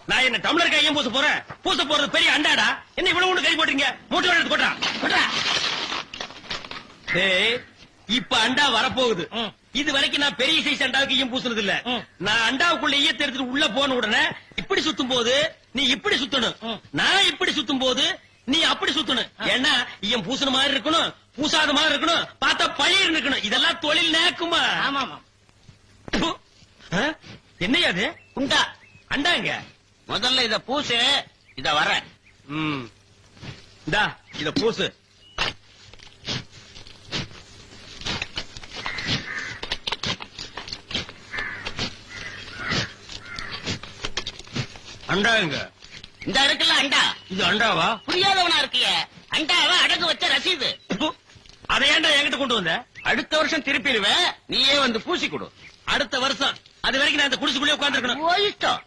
நான் என்ன டம்ளர் கையும் பூச போறேன்? பூச போறது பெரிய அண்டாடா. என்ன இவ்வளவு ஒண்ணு கை போட்டீங்க? மூட்டை எடுத்து கொட்டா. இப்ப அண்டா வரப்போகுது. இது வரைக்கும் நான் பெரிய சைஸ் அண்டாவுக்கு ஈயம் பூசுனது இல்ல. நான் அண்டாவுக்குள்ள ஈயத்தை எடுத்துட்டு உள்ள போன உடனே இப்படி சுத்தும் போது நீ இப்படி சுத்தணும், நான் இப்படி சுத்தும் போது நீ அப்படி சுத்தணும். ஏன்னா ஈயம் பூசுன மாதிரி இருக்கணும், பூசாத மாதிரி இருக்கணும், பார்த்தா பழிர் இருக்கணும். இதெல்லாம் தொழில் நேக்குமா? என்னையா அது? உண்டா அண்டாங்க. முதல்ல இத பூசு, இத வர. இந்தா இத பூசு. அண்டாங்க. இந்த இருக்குல்ல அண்டா, இது அண்டாவா? புரியாதவனா இருக்கிய. அண்டாவை அடகு வச்ச ரசீது. அதை ஏன்டா என்கிட்ட கொண்டு வந்த? அடுத்த வருஷம் திருப்பிடுவேன், நீயே வந்து பூசி கொடு. அடுத்த வருஷம் அது வரைக்கும் நான் இந்த குடிசுக்குள்ளே உட்கார்ந்து இருக்கணும். இஷ்டம்.